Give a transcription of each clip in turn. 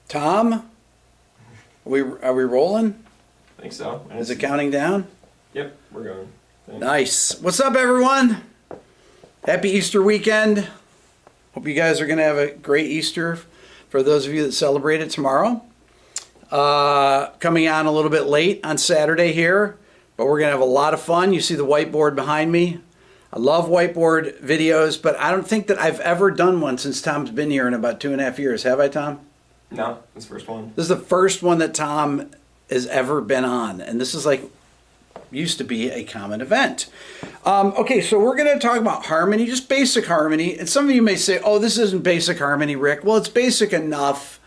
Tom, are we rolling? I think so. Is it counting down? Yep, we're going. Thanks. Nice. What's up, everyone? Happy Easter weekend. Hope you guys are going to have a great Easter for those of you that celebrate it tomorrow. Coming on a little bit late on Saturday here, but we're going to have a lot of fun. You see the whiteboard behind me. I love whiteboard videos, but I don't think that I've ever done one since Tom's been here in about 2.5 years. Have I, Tom? No, this is the first one. This is the first one that Tom has ever been on, and this is like used to be a common event. Okay, so we're going to talk about harmony, just basic harmony. And some of you may say, oh, this isn't basic harmony, Rick. Well, it's basic enough.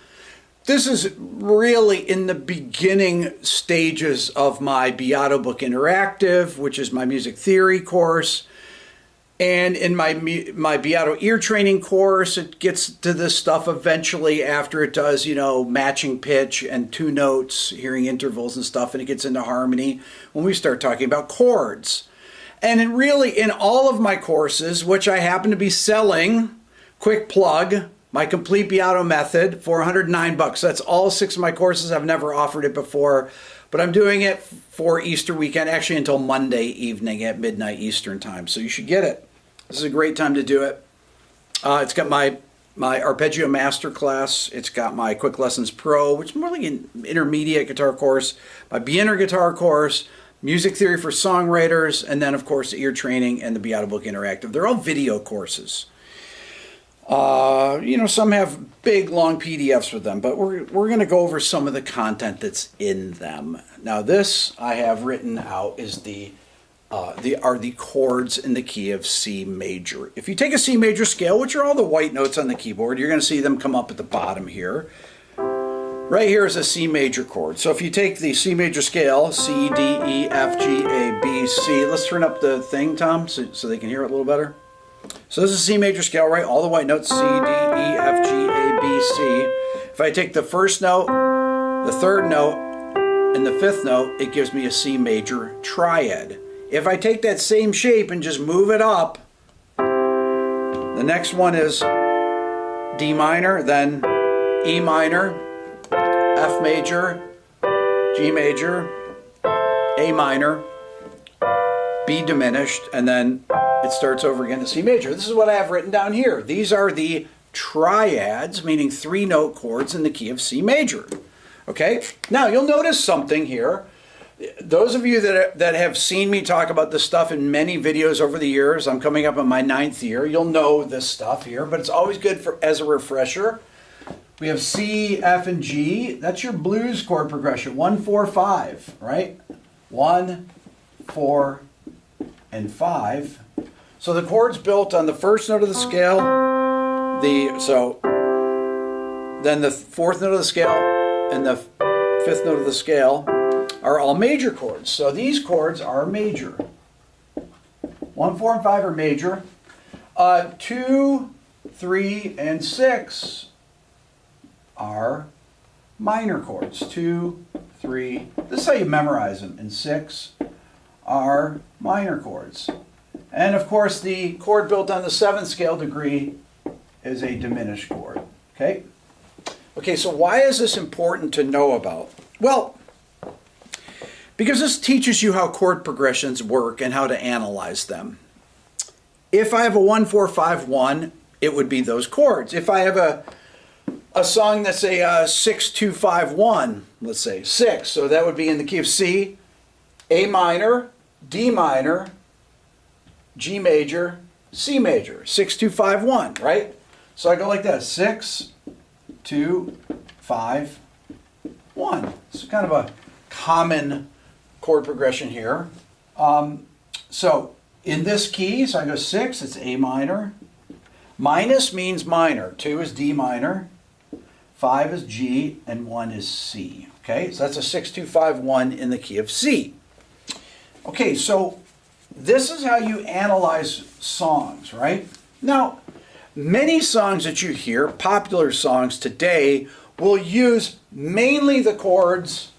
This is really in the beginning stages of my Beato book interactive, which is my music theory course. And in my Beato ear training course, it gets to this stuff eventually after it does, you know, matching pitch and two notes, hearing intervals and stuff, and it gets into harmony when we start talking about chords. And it really, in all of my courses, which I happen to be selling, quick plug, my complete Beato method for $109. That's all 6 of my courses. I've never offered it before, but I'm doing it for Easter weekend, actually until Monday evening at midnight Eastern time. So you should get it. This is a great time to do it. It's got my Arpeggio Masterclass. It's got my Quick Lessons Pro, which is more like an intermediate guitar course, my beginner guitar course, music theory for songwriters, and then, of course, the ear training and the Beato book interactive. They're all video courses. You know, some have big, long PDFs with them, but we're going to go over some of the content that's in them. Now, this I have written out is the chords in the key of C major. If you take a C major scale, which are all the white notes on the keyboard, you're going to see them come up at the bottom here. Right here is a C major chord. So if you take the C major scale, C, D, E, F, G, A, B, C. Let's turn up the thing, Tom, so they can hear it a little better. So this is a C major scale, right? All the white notes, C, D, E, F, G, A, B, C. If I take the first note, the third note, and the fifth note, it gives me a C major triad. If I take that same shape and just move it up, the next one is D minor, then E minor, F major, G major, A minor, B diminished, and then it starts over again to C major. This is what I have written down here. These are the triads, meaning 3-note chords in the key of C major. Okay? Now, you'll notice something here. Those of you that have seen me talk about this stuff in many videos over the years, I'm coming up on my 9th year, you'll know this stuff here, but it's always good as a refresher. We have C, F, and G. That's your blues chord progression. 1, 4, 5, right? 1, 4, and 5. So the chord's built on the first note of the scale, then the fourth note of the scale, and the fifth note of the scale are all major chords. So these chords are major. 1, 4, and 5 are major. 2, 3, and 6 are minor chords. 2, 3, this is how you memorize them. And 6 are minor chords. And of course the chord built on the 7th scale degree is a diminished chord. Okay? Okay, so why is this important to know about? Well, because this teaches you how chord progressions work and how to analyze them. If I have a 1, 4, 5, 1, it would be those chords. If I have a song that's a 6, 2, 5, 1, let's say 6, so that would be in the key of C, A minor, D minor, G major, C major, 6, 2, 5, 1, right? So I go like that, 6, 2, 5, 1. It's kind of a common chord progression here. So in this key, so I go 6, it's A minor. Minus means minor. 2 is D minor. 5 is G, and 1 is C. Okay, so that's a 6, 2, 5, 1 in the key of C. Okay, so this is how you analyze songs, right? Now, many songs that you hear, popular songs today, will use mainly the chords,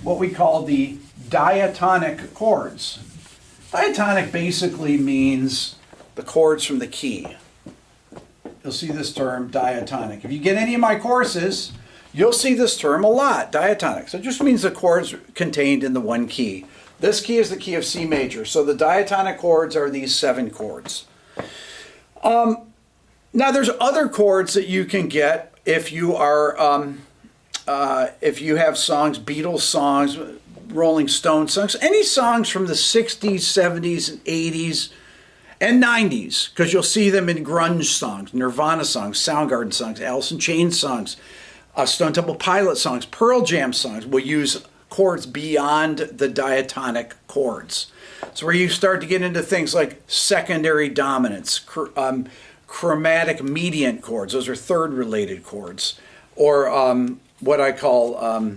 what we call the diatonic chords. Diatonic basically means the chords from the key. You'll see this term, diatonic. If you get any of my courses, you'll see this term a lot, diatonic. So it just means the chords contained in the one key. This key is the key of C major. So the diatonic chords are these 7 chords. Now there's other chords that you can get if you are, if you have songs, Beatles songs, Rolling Stones songs, any songs from the 60s, 70s, and 80s, and 90s, because you'll see them in grunge songs, Nirvana songs, Soundgarden songs, Alice in Chains songs, Stone Temple Pilots songs, Pearl Jam songs will use chords beyond the diatonic chords. So where you start to get into things like secondary dominants, chromatic mediant chords, those are third related chords, or what I call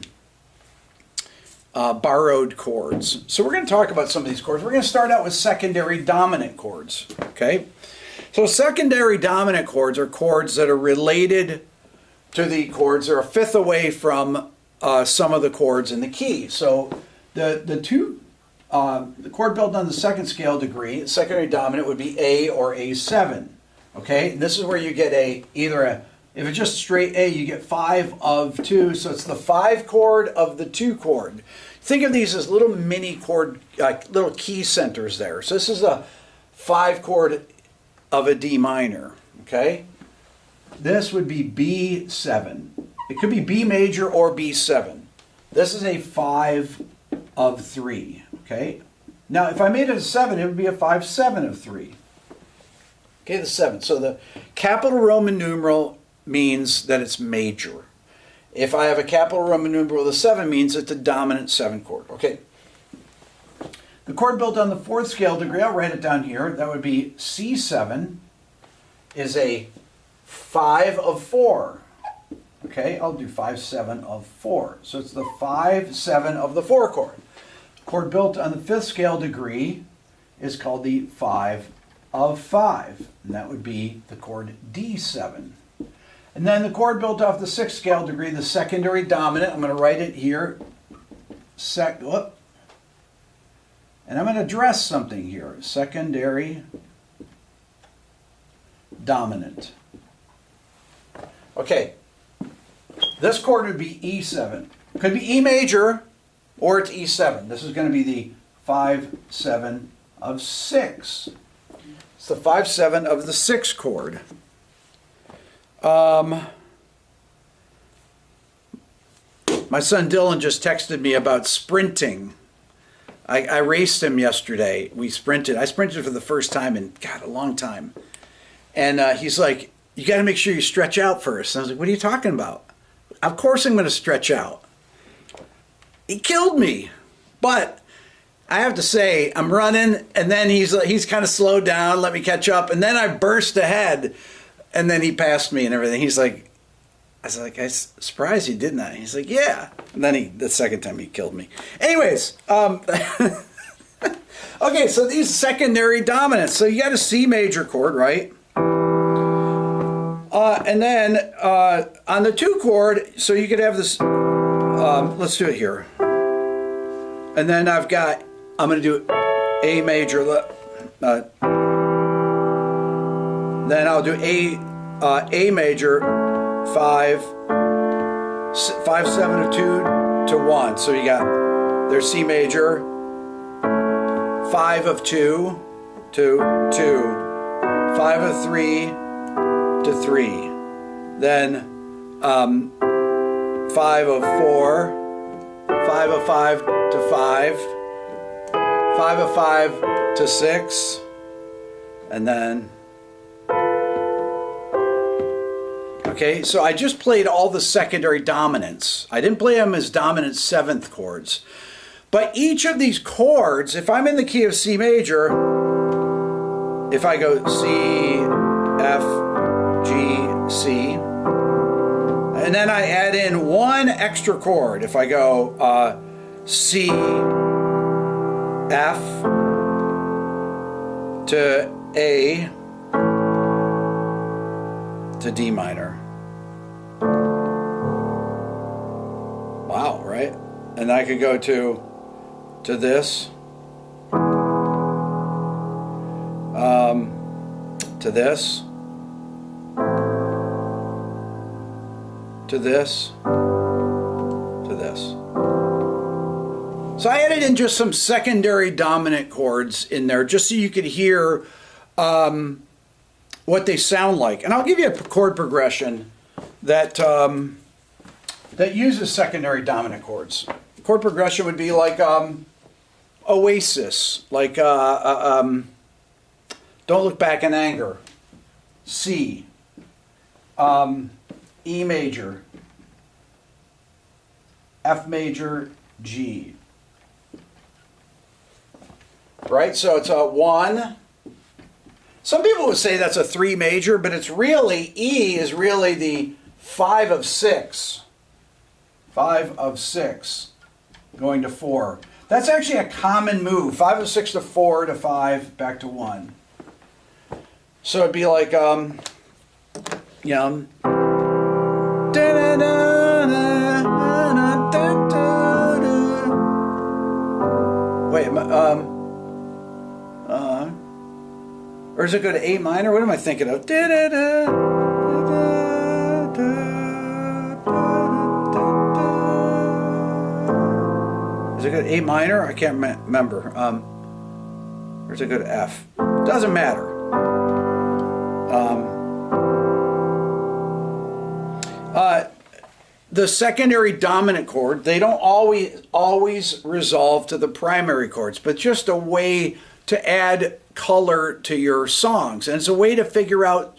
borrowed chords. So we're going to talk about some of these chords. We're going to start out with secondary dominant chords. Okay, so secondary dominant chords are chords that are related to the chords. They're a fifth away from some of the chords in the key. So the chord built on the second scale degree, secondary dominant, would be A or A7. Okay, and this is where you get if it's just straight A, you get 5 of 2, so it's the 5 chord of the 2 chord. Think of these as little mini chord, little key centers there. So this is a 5 chord of a D minor, okay? This would be B7. It could be B major or B7. This is a 5 of 3, okay? Now, if I made it a 7, it would be a 5/7 of 3. Okay, the 7. So the capital Roman numeral means that it's major. If I have a capital Roman numeral, the 7 means it's a dominant 7 chord. Okay. The chord built on the 4th scale degree, I'll write it down here, that would be C7 is a 5 of 4. Okay, I'll do 5/7 of 4. So it's the 5/7 of the 4 chord. The chord built on the 5th scale degree is called the 5 of 5, and that would be the chord D7. And then the chord built off the 6th scale degree, the secondary dominant, I'm going to write it here, and I'm going to address something here, secondary dominant. Okay, this chord would be E7. Could be E major, or it's E7. This is going to be the 5/7 of 6. It's the 5/7 of the 6th chord. My son Dylan just texted me about sprinting. I raced him yesterday. We sprinted. I sprinted for the first time in, God, a long time. And he's like, you got to make sure you stretch out first. And I was like, what are you talking about? Of course I'm going to stretch out. He killed me. But I have to say, I'm running, and then he's kind of slowed down, let me catch up, and then I burst ahead, and then he passed me and everything. He's like, I was like, I'm surprised he did that. He's like, yeah. And then the second time he killed me. Anyways, okay, so these secondary dominants. So you got a C major chord, right? And then on the 2 chord, so you could have this, let's do it here. And then I'm going to do A major, then I'll do A major, 5/7 of 2 to 1. So you got, there's C major, 5 of 2 to 2, 5 of 3 to 3, then 5 of 4, 5 of 5 to 5, 5 of 5 to 6, and then, okay, so I just played all the secondary dominants. I didn't play them as dominant 7th chords. But each of these chords, if I'm in the key of C major, if I go C, F, G, C, and then I add in one extra chord. If I go C, F to A to D minor. Wow, right? And I could go to this, to this, to this, to this. So I added in just some secondary dominant chords in there just so you could hear what they sound like. And I'll give you a chord progression that that uses secondary dominant chords. Chord progression would be like Oasis, like Don't Look Back in Anger, C, E major, F major, G. Right? So it's a 1. Some people would say that's a 3 major, but it's really, E is really the 5 of 6. 5 of 6 going to 4. That's actually a common move. 5 of 6 to 4 to 5 back to 1. So it'd be like, you know, wait, or does it go to A minor? What am I thinking of? Is it go to A minor? I can't remember. Or does it go to F? Doesn't matter. The secondary dominant chord, they don't always resolve to the primary chords, but just a way to add color to your songs. And it's a way to figure out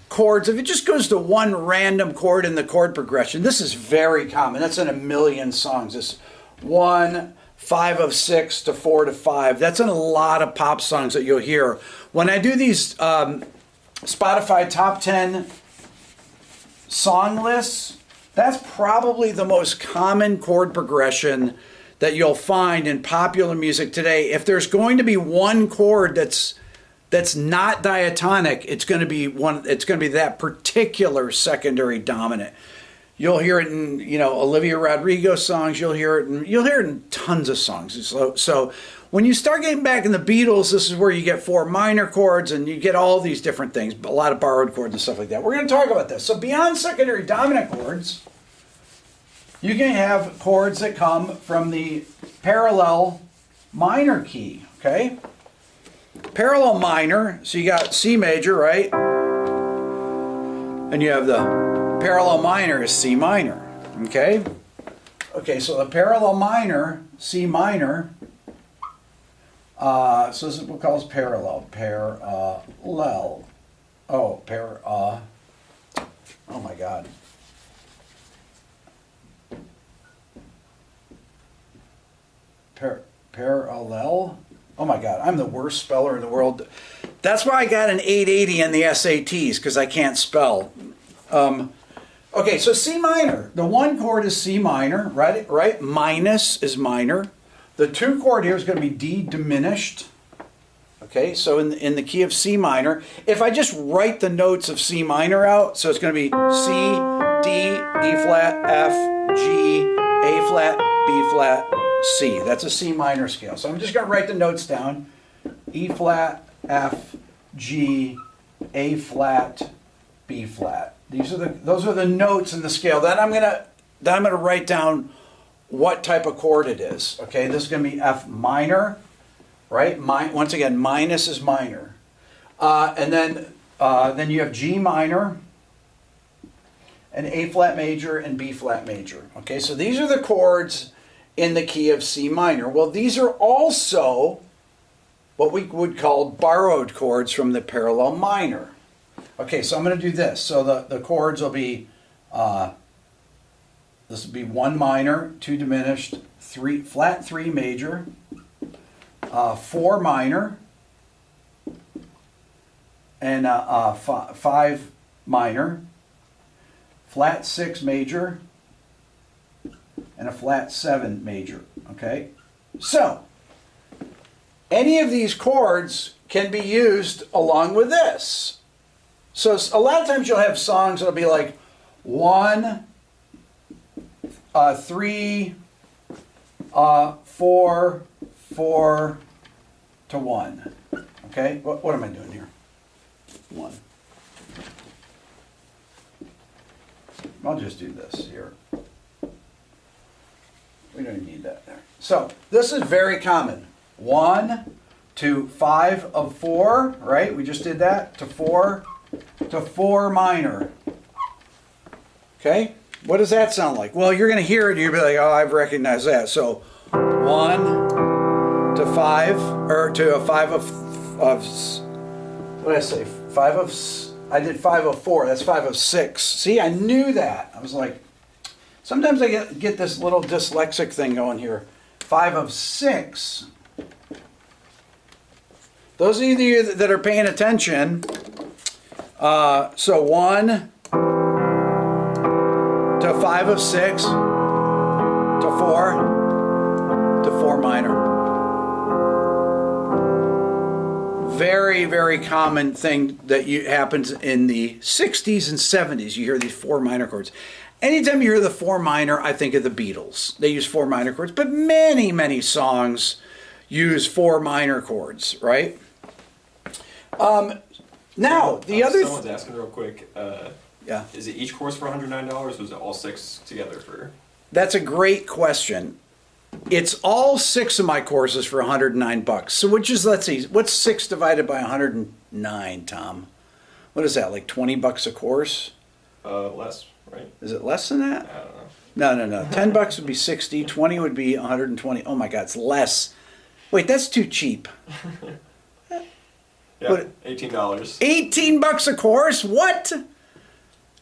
chords. If it just goes to one random chord in the chord progression, this is very common. That's in a million songs. This 1, 5 of 6 to 4 to 5. That's in a lot of pop songs that you'll hear. When I do these Spotify top 10 song lists, that's probably the most common chord progression that you'll find in popular music today. If there's going to be one chord that's not diatonic, it's going to be that particular secondary dominant. You'll hear it in, you know, Olivia Rodrigo songs. You'll hear it in tons of songs. So when you start getting back in the Beatles, this is where you get 4 minor chords and you get all these different things, a lot of borrowed chords and stuff like that. We're going to talk about this. So beyond secondary dominant chords, you can have chords that come from the parallel minor key, okay? Parallel minor, so you got C major, right? And you have the parallel minor is C minor, okay? Okay, so the parallel minor, C minor, so this is what calls parallel. Oh my God. Parallel? Oh my God, I'm the worst speller in the world. That's why I got an 880 in the SATs, because I can't spell. Okay, so C minor. The 1 chord is C minor, right? Minus is minor. The 2 chord here is going to be D diminished. Okay, so in the key of C minor, if I just write the notes of C minor out, so it's going to be C, D, E flat, F, G, A flat, B flat, C. That's a C minor scale. So I'm just going to write the notes down. E flat, F, G, A flat, B flat. Those are the notes in the scale. Then I'm going to write down what type of chord it is. Okay, this is going to be F minor, right? Once again, minus is minor. And then you have G minor, and A flat major, and B flat major. Okay, so these are the chords in the key of C minor. Well, these are also what we would call borrowed chords from the parallel minor. Okay, so I'm going to do this. So the chords will be, this will be 1 minor, 2 diminished, 3 flat 3 major, 4 minor, and 5 minor, flat 6 major, and a flat 7 major. Okay, so any of these chords can be used along with this. So a lot of times you'll have songs that'll be like 1, 3, 4, 4 to 1. Okay, what am I doing here? 1. I'll just do this here. We don't need that there. So this is very common. 1 to 5 of 4, right? We just did that. To 4 minor. Okay? What does that sound like? Well, you're going to hear it and you'll be like, oh, I've recognized that. So 1 to 5, or to a 5 of what did I say? 5 of, I did 5 of 4. That's 5 of 6. See, I knew that. I was like, sometimes I get this little dyslexic thing going here. 5 of 6. Those of you that are paying attention, so 1 to 5 of 6 to 4 minor. Very, very common thing that happens in the 60s and 70s. You hear these 4 minor chords. Anytime you hear the 4 minor, I think of the Beatles. They use 4 minor chords, but many, many songs use 4 minor chords, right? Now, the other... Someone's asking real quick, yeah. Is it each course for $109, or is it all 6 together for... That's a great question. It's all 6 of my courses for $109. So which is, let's see, what's 6 divided by 109, Tom? What is that, like $20 a course? Less, right? Is it less than that? I don't know. No. $10 would be 60, 20 would be 120. Oh my God, it's less. Wait, that's too cheap. Yeah, What? $18. $18 a course? What?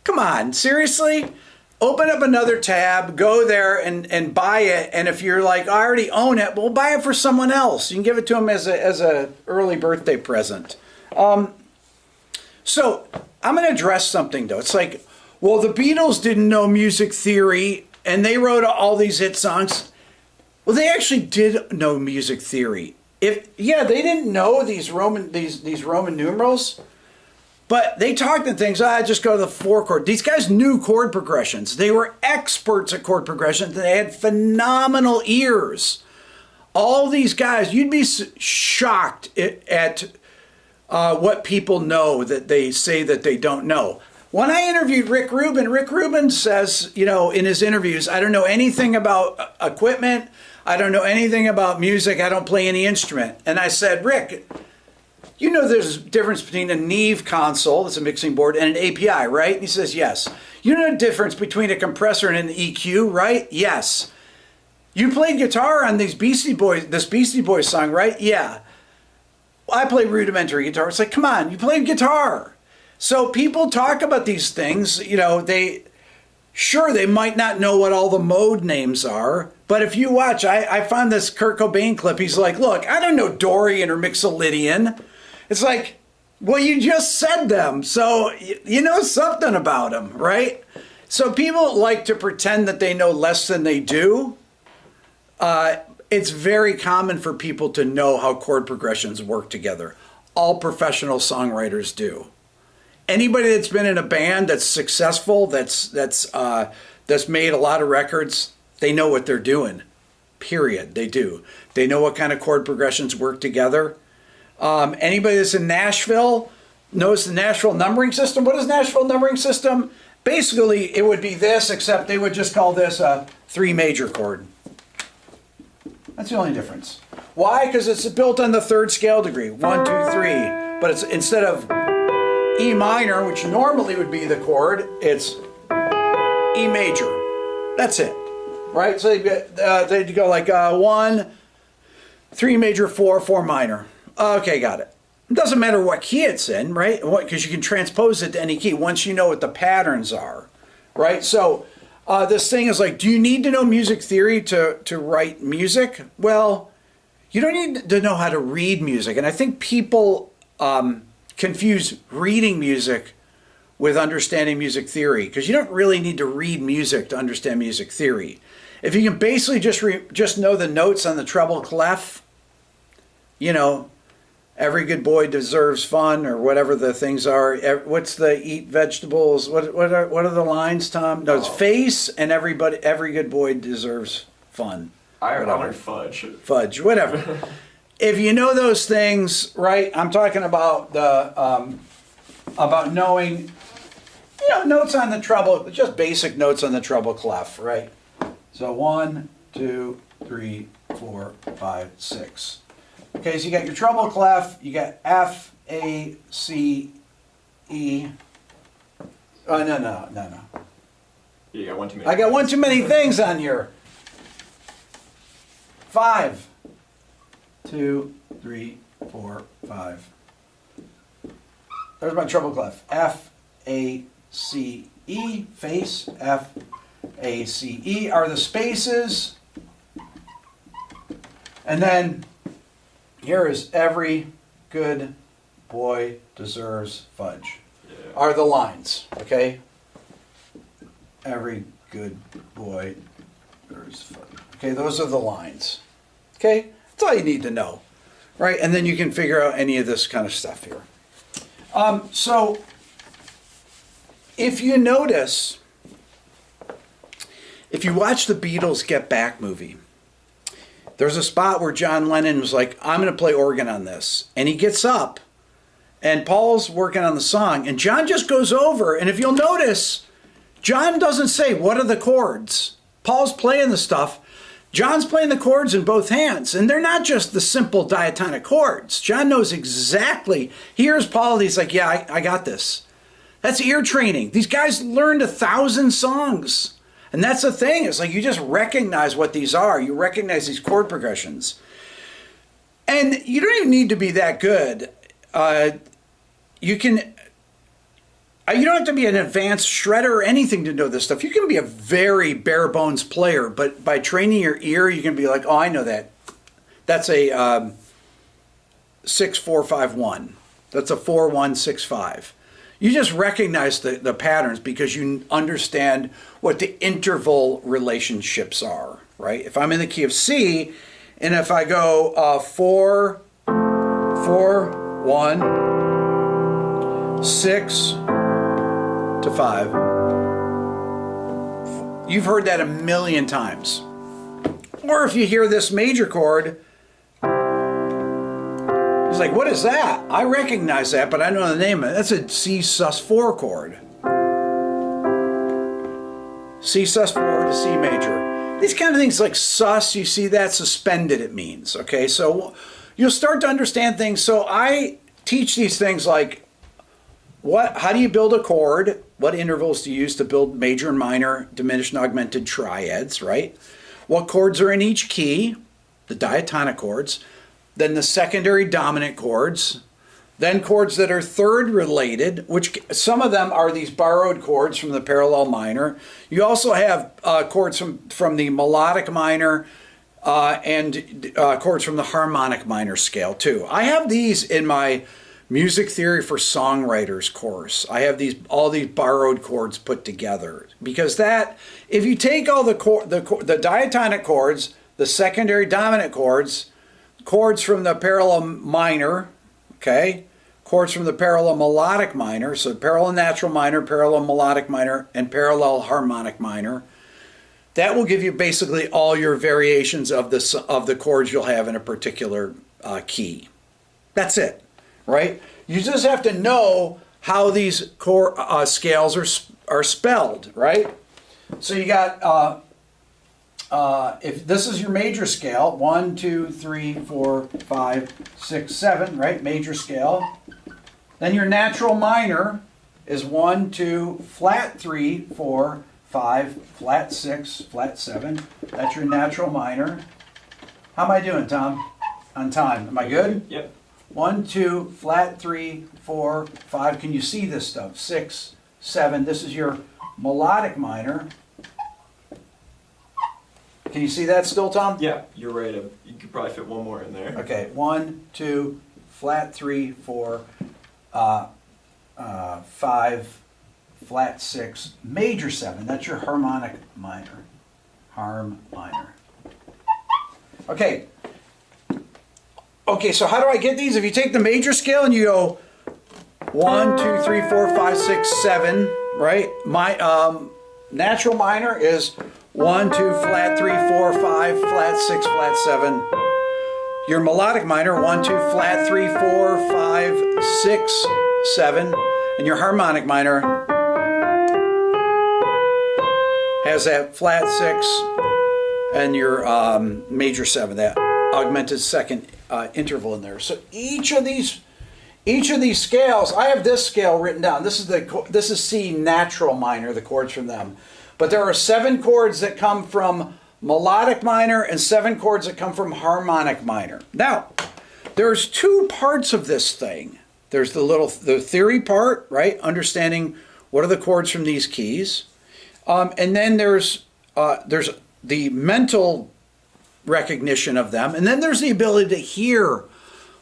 Come on, seriously? Open up another tab, go there and buy it. And if you're like, I already own it, well, buy it for someone else. You can give it to them as a early birthday present. So I'm going to address something though. It's like, well, the Beatles didn't know music theory and they wrote all these hit songs. Well, they actually did know music theory. They didn't know these Roman numerals, but they talked in things. I just go to the 4 chord. These guys knew chord progressions. They were experts at chord progressions. They had phenomenal ears. All these guys, you'd be shocked at what people know that they say that they don't know. When I interviewed Rick Rubin says, in his interviews, I don't know anything about equipment. I don't know anything about music. I don't play any instrument. And I said, Rick, there's a difference between a Neve console, that's a mixing board, and an API, right? And he says, yes. You know the difference between a compressor and an EQ, right? Yes. You played guitar on this Beastie Boys song, right? Yeah. I play rudimentary guitar. It's like, come on, you played guitar. So people talk about these things, they might not know what all the mode names are, but if you watch, I found this Kurt Cobain clip. He's like, look, I don't know Dorian or Mixolydian. It's like, well, you just said them, so you know something about them, right? So people like to pretend that they know less than they do. It's very common for people to know how chord progressions work together. All professional songwriters do. Anybody that's been in a band that's successful, that's made a lot of records, they know what they're doing. Period. They do. They know what kind of chord progressions work together. Anybody that's in Nashville knows the Nashville numbering system. What is Nashville numbering system? Basically, it would be this, except they would just call this a 3 major chord. That's the only difference. Why? Because it's built on the 3rd scale degree. 1, 2, 3. But it's instead of E minor, which normally would be the chord, it's E major. That's it. Right? So they'd go like 1, 3 major, 4, 4 minor. Okay, got it. It doesn't matter what key it's in, right? Because you can transpose it to any key once you know what the patterns are, right? So this thing is like, do you need to know music theory to write music? Well, you don't need to know how to read music. And I think people confuse reading music with understanding music theory, because you don't really need to read music to understand music theory. If you can basically just know the notes on the treble clef, every good boy deserves fun, or whatever the things are. What's the eat vegetables? What are the lines, Tom? No, it's face and every good boy deserves fun. I want fudge. Fudge, whatever. If you know those things, right? I'm talking about about knowing notes on the treble, just basic notes on the treble clef, right? So 1, 2, 3, 4, 5, 6. Okay, so you got your treble clef, you got F, A, C, E. Oh, no. Yeah, you got one too many. I got one too many things on here. 5, 2, 3, 4, 5. There's my treble clef. F, A, C, E, face, F, A, C, E are the spaces. And then here is every good boy deserves fudge. Yeah. Are the lines, okay? Every good boy deserves fudge. Okay, those are the lines. Okay, that's all you need to know, right? And then you can figure out any of this kind of stuff here. So if you notice, if you watch the Beatles Get Back movie, there's a spot where John Lennon was like, I'm going to play organ on this. And he gets up, and Paul's working on the song, and John just goes over, and if you'll notice, John doesn't say, what are the chords? Paul's playing the stuff. John's playing the chords in both hands, and they're not just the simple diatonic chords. John knows exactly. He hears Paul, he's like, yeah, I got this. That's ear training. These guys learned 1,000 songs. And that's the thing. It's like you just recognize what these are. You recognize these chord progressions. And you don't even need to be that good. You don't have to be an advanced shredder or anything to know this stuff. You can be a very bare bones player, but by training your ear, you can be like, oh, I know that. That's a 6-4-5-1. That's a 4-1-6-5. You just recognize the patterns because you understand what the interval relationships are, right? If I'm in the key of C, and if I go 4, 4, 1, 6 to 5, you've heard that a million times. Or if you hear this major chord, it's like, what is that? I recognize that, but I don't know the name of it. That's a C sus4 chord. C sus4 to C major. These kind of things like sus, you see that suspended it means. Okay, so you'll start to understand things. So I teach these things like how do you build a chord? What intervals do you use to build major and minor diminished and augmented triads, right? What chords are in each key? The diatonic chords. Then the secondary dominant chords, then chords that are third related, which some of them are these borrowed chords from the parallel minor. You also have chords from the melodic minor and chords from the harmonic minor scale too. I have these in my Music Theory for Songwriters course. I have all these borrowed chords put together because if you take all the diatonic chords, the secondary dominant chords from the parallel minor, okay? Chords from the parallel melodic minor, so parallel natural minor, parallel melodic minor, and parallel harmonic minor. That will give you basically all your variations of the chords you'll have in a particular key. That's it, right? You just have to know how these scales are spelled, right? So you got... if this is your major scale, 1, 2, 3, 4, 5, 6, 7, right? Major scale. Then your natural minor is 1, 2, flat 3, 4, 5, flat 6, flat 7. That's your natural minor. How am I doing, Tom? On time. Am I good? Yep. 1, 2, flat 3, 4, 5. Can you see this stuff? 6, 7. This is your melodic minor. Can you see that still, Tom? Yeah, you're right. You could probably fit one more in there. Okay, 1, 2, flat 3, 4, 5, flat 6, major 7. That's your harmonic minor. Harm minor. Okay. Okay, so how do I get these? If you take the major scale and you go 1, 2, 3, 4, 5, 6, 7, right? My natural minor is 1, 2, flat 3, 4, 5, flat 6, flat 7. Your melodic minor, 1, 2, flat 3, 4, 5, 6, 7. And your harmonic minor, has that flat 6 and your major 7, that augmented second interval in there. So each of these scales, I have this scale written down. This is C natural minor, the chords from them. But there are 7 chords that come from melodic minor and 7 chords that come from harmonic minor. Now, there's 2 parts of this thing. There's the theory part, right? Understanding what are the chords from these keys. And then there's the mental recognition of them. And then there's the ability to hear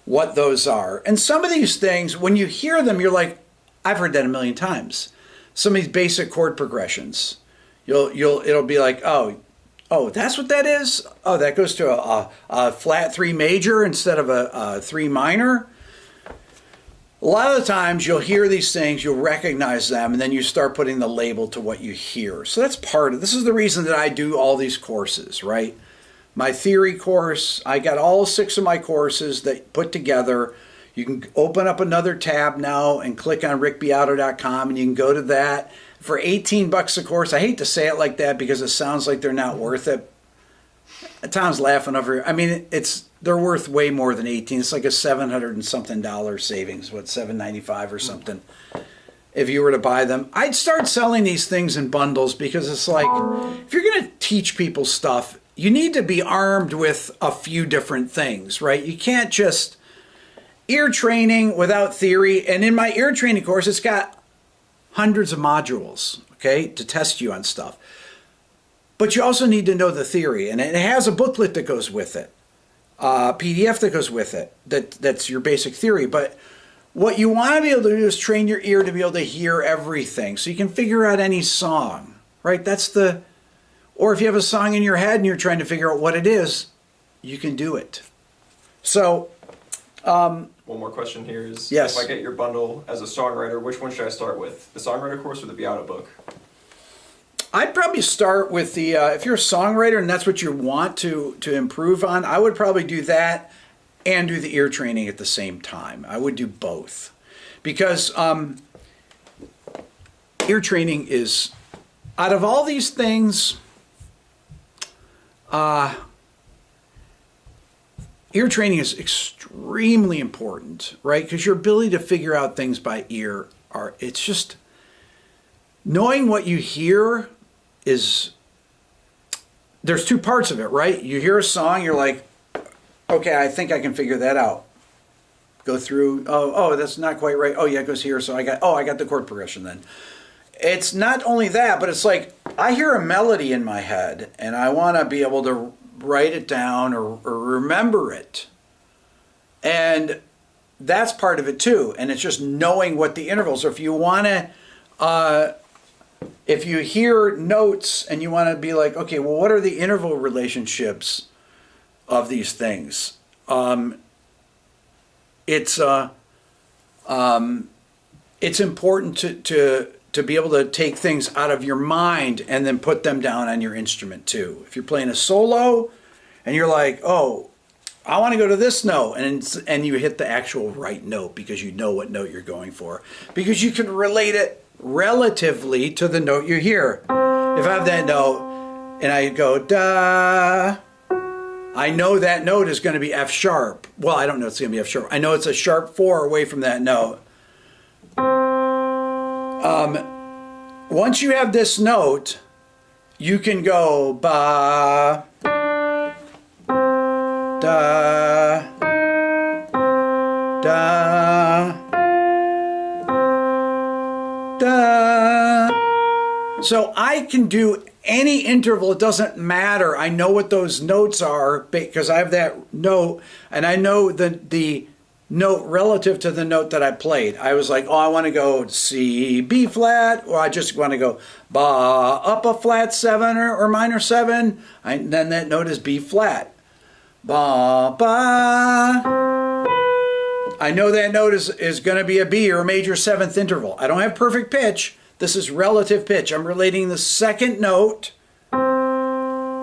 what those are. And some of these things, when you hear them, you're like, I've heard that a million times. Some of these basic chord progressions. It'll be like, oh, that's what that is? Oh, that goes to a flat 3 major instead of a 3 minor. A lot of the times you'll hear these things, you'll recognize them, and then you start putting the label to what you hear. So that's part of, this is the reason that I do all these courses, right? My theory course, I got all 6 of my courses that put together. You can open up another tab now and click on rickbeato.com and you can go to that. For $18 a course, I hate to say it like that because it sounds like they're not worth it. Tom's laughing over here. I mean, they're worth way more than 18. It's like a $700 and something savings, $7.95 or something. If you were to buy them, I'd start selling these things in bundles because it's like, if you're going to teach people stuff, you need to be armed with a few different things, right? You can't just ear training without theory. And in my ear training course, it's got hundreds of modules, okay, to test you on stuff. But you also need to know the theory, and it has a booklet that goes with it, a PDF that goes with it, that's your basic theory. But what you want to be able to do is train your ear to be able to hear everything, so you can figure out any song, right? Or if you have a song in your head and you're trying to figure out what it is, you can do it. So, one more question here is, yes. If I get your bundle as a songwriter, which one should I start with? The songwriter course or the Beato book? I'd probably start with the, if you're a songwriter and that's what you want to improve on, I would probably do that and do the ear training at the same time. I would do both. Because ear training is, out of all these things, ear training is extremely important, right? Because your ability to figure out things by ear it's just, knowing what you hear is, there's 2 parts of it, right? You hear a song, you're like, okay, I think I can figure that out. Go through, oh, that's not quite right. Oh yeah, it goes here, so I got the chord progression then. It's not only that, but it's like, I hear a melody in my head, and I want to be able to write it down or remember it. And that's part of it too. And it's just knowing what the intervals are. If you want to, if you hear notes and you want to be like, okay, well, what are the interval relationships of these things? It's important to be able to take things out of your mind and then put them down on your instrument too. If you're playing a solo and you're like, oh, I want to go to this note, and you hit the actual right note because you know what note you're going for, because you can relate it relatively to the note you hear. If I have that note and I go da, I know that note is going to be F sharp. Well, I don't know it's going to be F sharp. I know it's a sharp 4 away from that note. Once you have this note, you can go ba, da, da, da. So I can do any interval. It doesn't matter. I know what those notes are because I have that note, and I know the note relative to the note that I played. I was like, oh, I want to go C, B flat, or I just want to go ba, up a flat 7 or minor 7. Then that note is B flat. Ba, ba. I know that note is going to be a B or a major 7th interval. I don't have perfect pitch. This is relative pitch. I'm relating the second note da,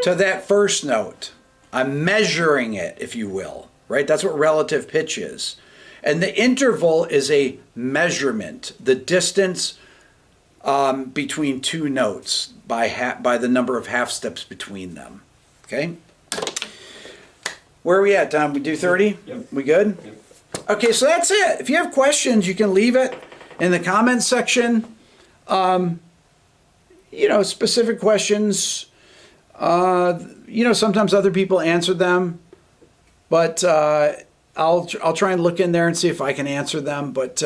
to that first note. I'm measuring it, if you will, right? That's what relative pitch is. And the interval is a measurement, the distance between two notes by the number of half steps between them. Okay? Where are we at, Tom? We do 30? Yep. We good? Yep. Okay, so that's it. If you have questions, you can leave it in the comments section. Specific questions. Sometimes other people answer them, but I'll try and look in there and see if I can answer them. But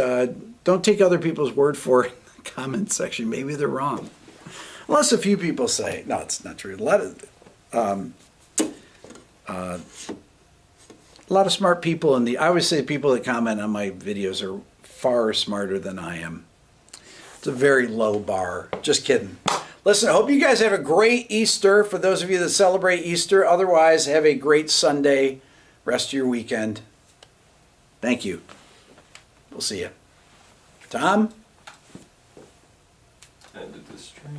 don't take other people's word for it in the comment section. Maybe they're wrong. Unless a few people say, no, it's not true. A lot of smart people I always say people that comment on my videos are far smarter than I am. It's a very low bar. Just kidding. Listen, I hope you guys have a great Easter for those of you that celebrate Easter. Otherwise, have a great Sunday, rest of your weekend. Thank you. We'll see you. Tom? Ended the stream.